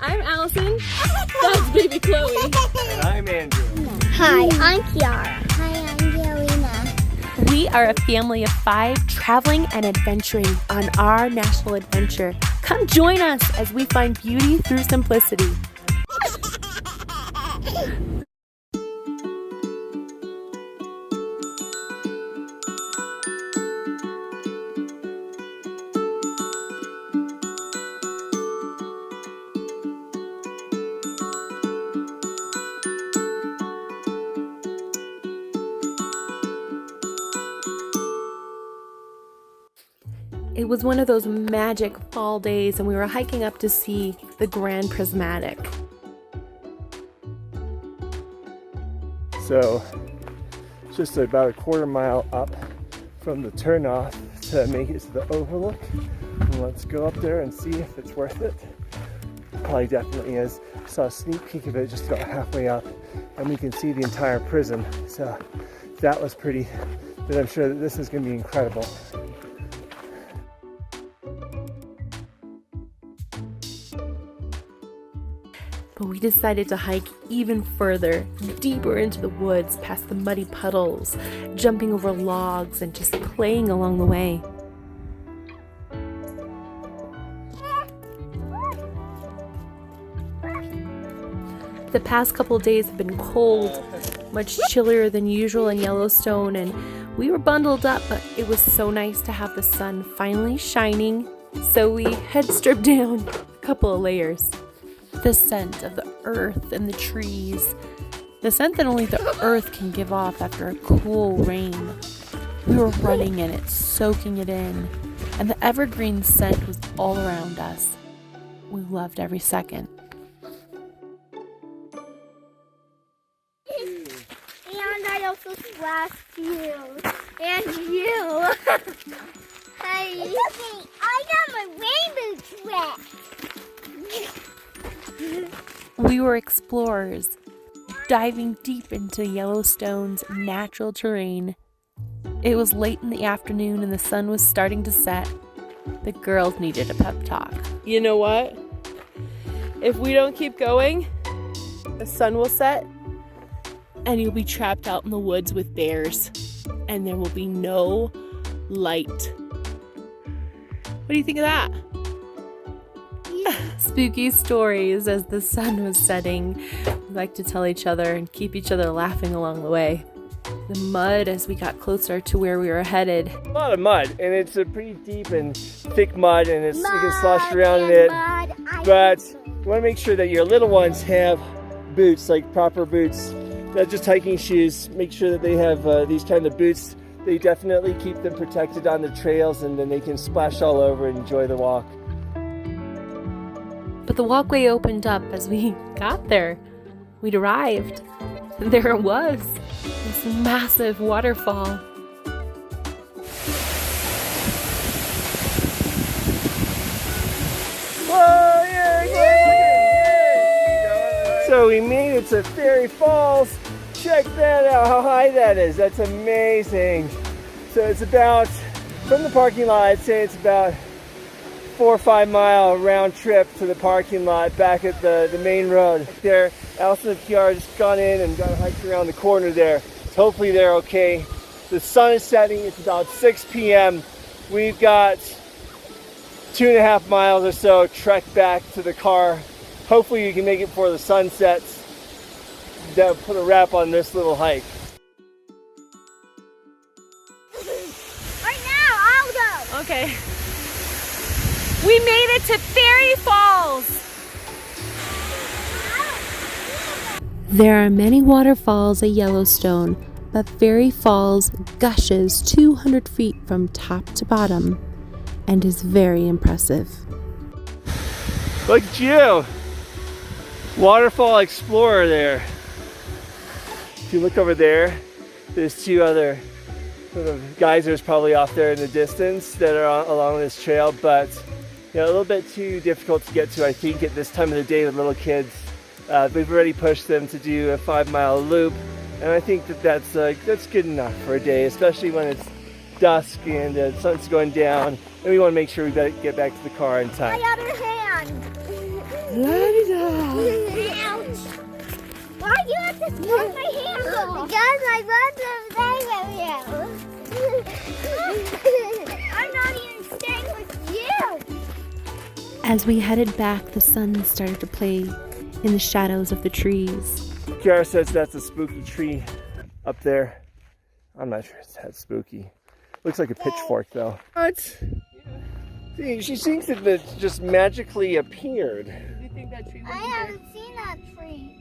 I'm Allison. That's baby Chloe. And I'm Andrew. Hi, I'm Kiara. Hi, I'm Galina. We are a family of 5 traveling and adventuring on our national adventure. Come join us as we find beauty through simplicity. It was one of those magic fall days and we were hiking up to see the Grand Prismatic. So, just about a quarter mile up from the turnoff to make it to the overlook. And let's go up there and see if it's worth it. Probably definitely is. Saw a sneak peek of it just about halfway up and we can see the entire prison. So that was pretty, but I'm sure that this is going to be incredible. But we decided to hike even further, deeper into the woods, past the muddy puddles, jumping over logs and just playing along the way. The past couple of days have been cold, much chillier than usual in Yellowstone, and we were bundled up, but it was so nice to have the sun finally shining, so we had stripped down a couple of layers. The scent of the earth and the trees, the scent that only the earth can give off after a cool rain. We were running in it, soaking it in, and the evergreen scent was all around us. We loved every second. And I also splashed you. And you. Hey. It's okay. I got my rainbow wet. We were explorers, diving deep into Yellowstone's natural terrain. It was late in the afternoon and the sun was starting to set. The girls needed a pep talk. You know what? If we don't keep going, the sun will set and you'll be trapped out in the woods with bears and there will be no light. What do you think of that? Spooky stories as the sun was setting. We like to tell each other and keep each other laughing along the way. The mud as we got closer to where we were headed. A lot of mud, and it's a pretty deep and thick mud, and you can slosh around in it. But you want to make sure that your little ones have boots, like proper boots, not just hiking shoes. Make sure that they have these kind of boots. They definitely keep them protected on the trails, and then they can splash all over and enjoy the walk. But the walkway opened up as we got there. We'd arrived. There it was, this massive waterfall. Whoa, yeah. So we made it to Fairy Falls. Check that out, how high that is. That's amazing. So it's about, from the parking lot, I'd say it's about 4 or 5 mile round trip to the parking lot back at the main road. There, Allison and Kiara just gone in and got hiked around the corner there. So hopefully they're okay. The sun is setting, it's about 6 p.m. We've got 2.5 miles or so trek back to the car. Hopefully you can make it before the sun sets. That'll put a wrap on this little hike. Right now, I'll go. Okay. We made it to Fairy Falls! There are many waterfalls at Yellowstone, but Fairy Falls gushes 200 feet from top to bottom and is very impressive. Look at you! Waterfall explorer there. If you look over there, there's 2 other sort of geysers probably off there in the distance that are along this trail, but a little bit too difficult to get to, I think, at this time of the day with little kids. We've already pushed them to do a 5-mile loop, and I think that's good enough for a day, especially when it's dusk and the sun's going down, and we want to make sure we get back to the car in time. My other hand. La-di-da. Ouch! Why do you have to squeeze my handle? Because I want to stay with you. I'm not even staying with you. As we headed back, the sun started to play in the shadows of the trees. Kiara says that's a spooky tree up there. I'm not sure it's that spooky. Looks like a pitchfork though. What? See, she thinks that it just magically appeared. Do you think that tree I haven't seen that tree.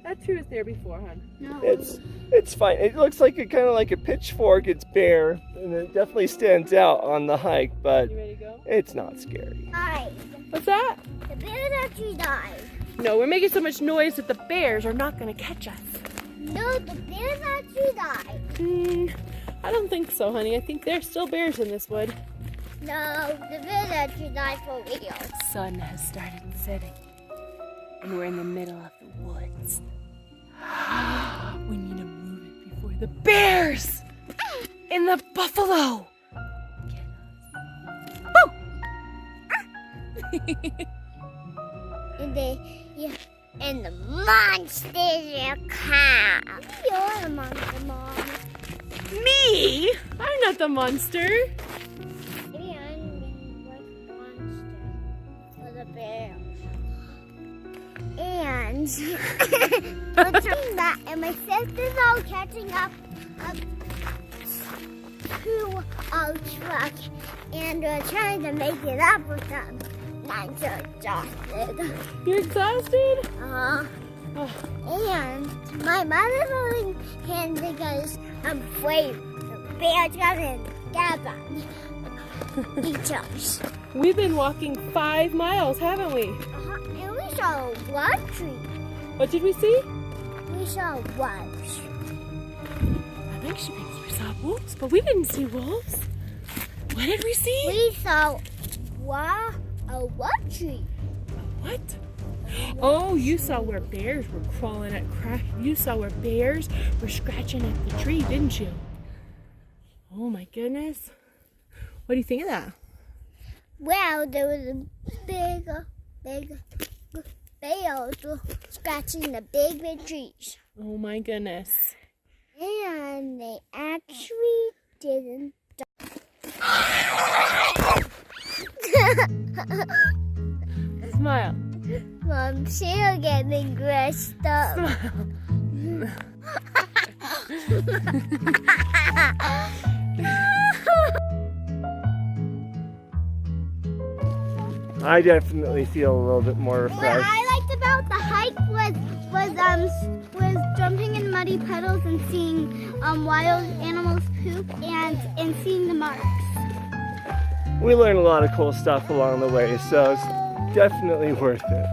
That tree was there before, hon. No. It's fine. It looks like kind of like a pitchfork. It's bare, and it definitely stands out on the hike, but You ready to go? it's not scary. Died. What's that? The bear actually died. No, we're making so much noise that the bears are not going to catch us. No, the bear actually died. I don't think so, honey. I think there's still bears in this wood. No, the bear actually died for real. The sun has started setting, and we're in the middle of the woods. We need to move it before the bears and the buffalo get us. And the monsters are come. You're the monster, Mom. Me? I'm not the monster. Maybe I'm the monster for the bears. And and my sister's all catching up to our truck, and we're trying to make it up with them. I'm so exhausted. You're exhausted? And my mother's holding hands because I'm afraid the bear's gonna grab us. Eat us. We've been walking 5 miles, haven't we? And we saw one tree. What did we see? We saw wolves. I think she thinks we saw wolves, but we didn't see wolves. What did we see? We saw a what tree? What? Oh, you saw where bears were crawling at you saw where bears were scratching at the tree, didn't you? Oh my goodness. What do you think of that? Well, there was a big bears scratching the big trees. Oh my goodness. And they actually didn't Smile. Mom, she'll get me dressed up. I definitely feel a little bit more What refreshed. I liked about the hike was jumping in muddy puddles and seeing wild animals poop and seeing the marks. We learned a lot of cool stuff along the way, so it's definitely worth it.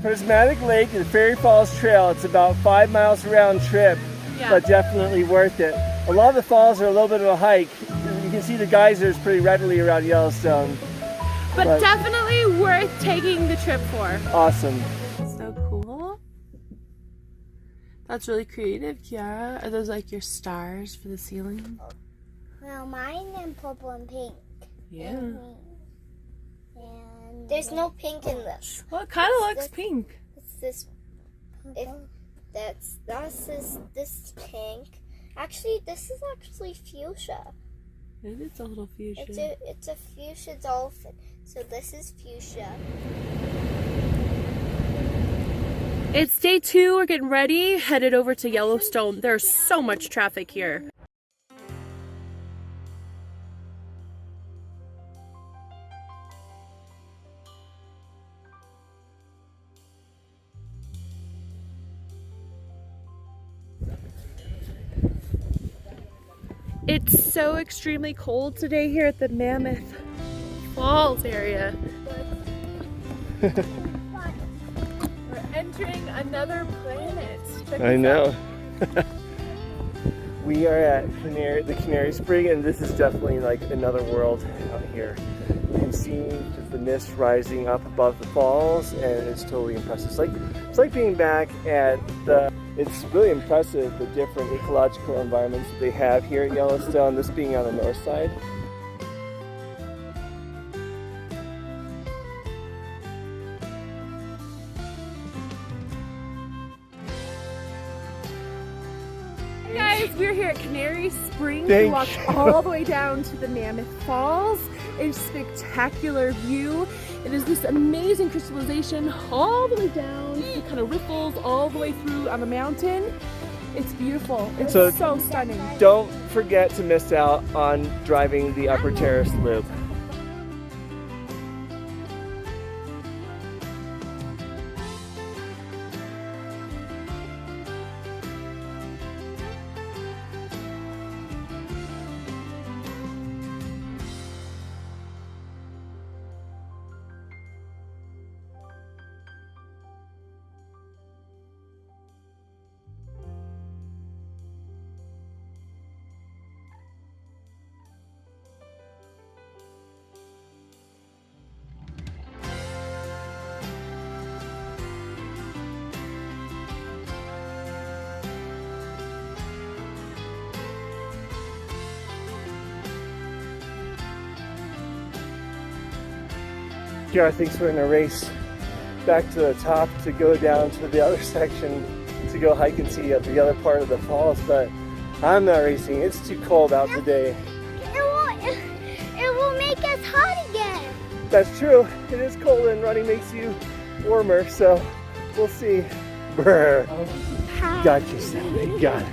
Prismatic Lake and Fairy Falls Trail, it's about 5 miles round trip, but definitely worth it. A lot of the falls are a little bit of a hike. You can see the geysers pretty readily around Yellowstone. But definitely worth taking the trip for. Awesome. So cool. That's really creative, Kiara. Are those like your stars for the ceiling? Well, mine in purple and pink. Yeah. And there's no pink in this. Well, it kind of looks pink. It's this. This pink. Actually, this is actually fuchsia. Maybe it's a little fuchsia. It's a fuchsia dolphin. So this is fuchsia. It's day 2. We're getting ready. Headed over to Yellowstone. There's so much traffic here. It's so extremely cold today here at the Mammoth Falls area. We're entering another planet. Check I this know. out. We are at the Canary Spring, and this is definitely like another world out here. You can see just the mist rising up above the falls, and it's totally impressive. It's like being back at the. It's really impressive the different ecological environments that they have here at Yellowstone. This being on the north side. we're here at Canary Springs. Thank We walked you. all the way down to the Mammoth Falls. A spectacular view. It is this amazing crystallization all the way down. It kind of ripples all the way through on the mountain. It's beautiful. It's So- so stunning. Don't forget to miss out on driving the Upper Terrace Loop. Kiara thinks we're in a race back to the top to go down to the other section to go hike and see the other part of the falls, but I'm not racing. It's too cold out today. It will make us hot again. That's true. It is cold and running makes you warmer, so we'll see. Brr. Got you, Sally. Got it.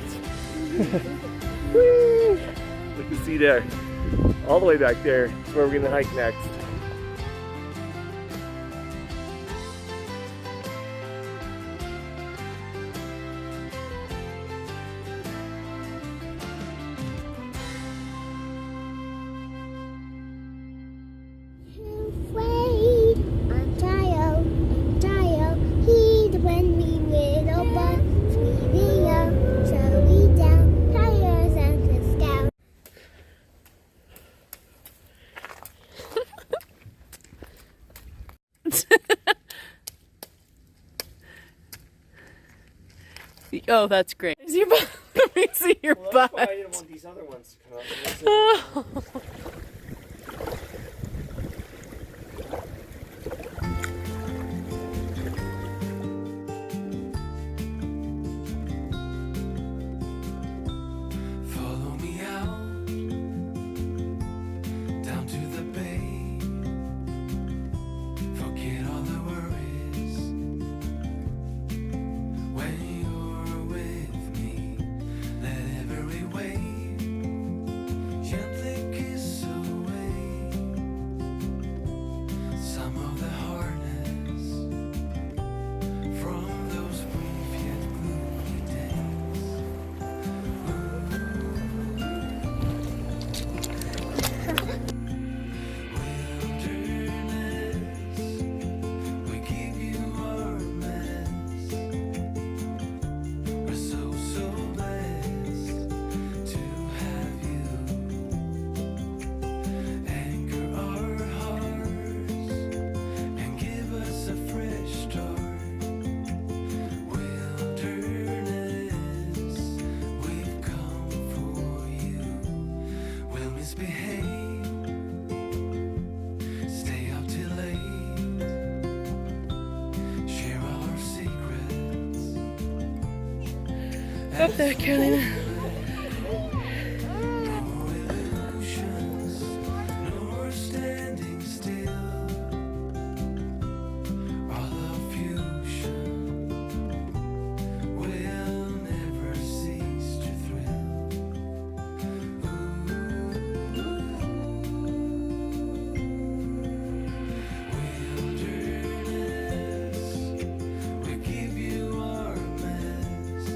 Whee! Look to see there. All the way back there is where we're gonna hike next. Wait, I'm tired, heed when we little bugs, we up, so we down, tires and the scout. Oh, that's great. Is your butt? Let me see your butt. I didn't want these other ones to come out. Follow me out, down to the bay. Forget all the worries. When you're with me, let every wave gently kiss away some of the hardness from those brief yet gloomy days. We give you our mess. We're so blessed to have you. Anchor our hearts and give us a fresh start. Wilderness, we've come for you. We'll misbehave. Stay up till late, share all our secrets. Up there, Carolina. No illusions, no more standing still. Our love fusion will never cease to thrill. Wilderness, we give you our mess.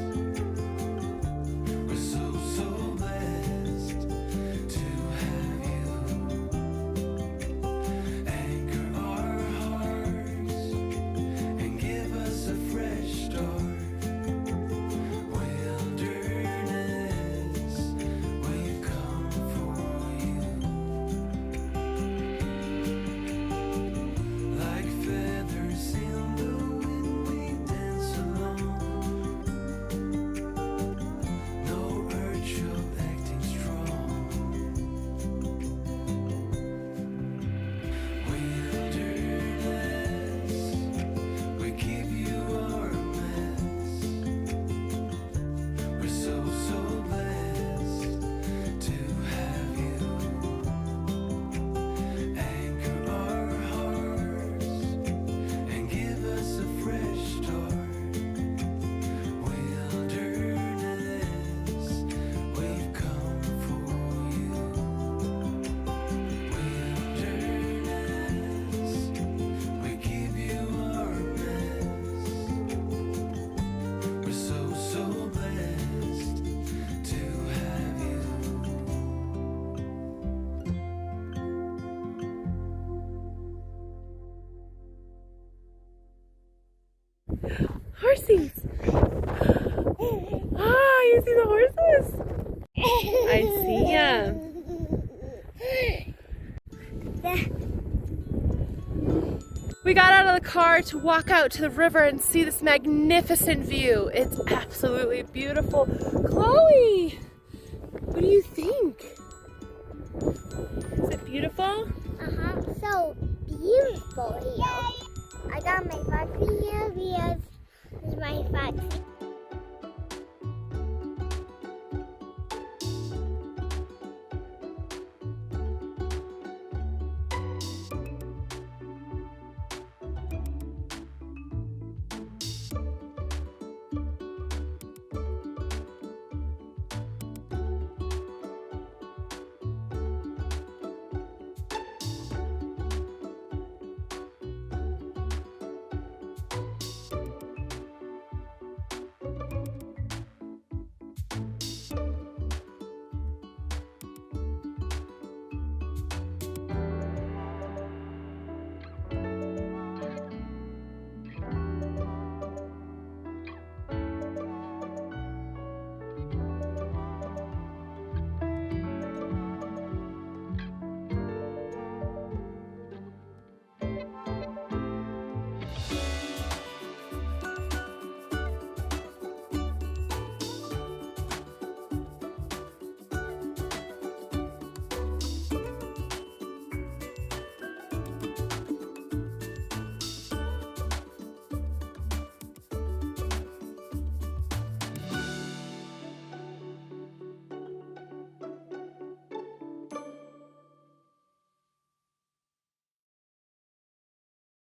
Horsies! Ah, you see the horses? I see ya. We got out of the car to walk out to the river and see this magnificent view. It's absolutely beautiful. Chloe, what do you think? Is it beautiful? So beautiful here. I got my foxy here because this is my foxy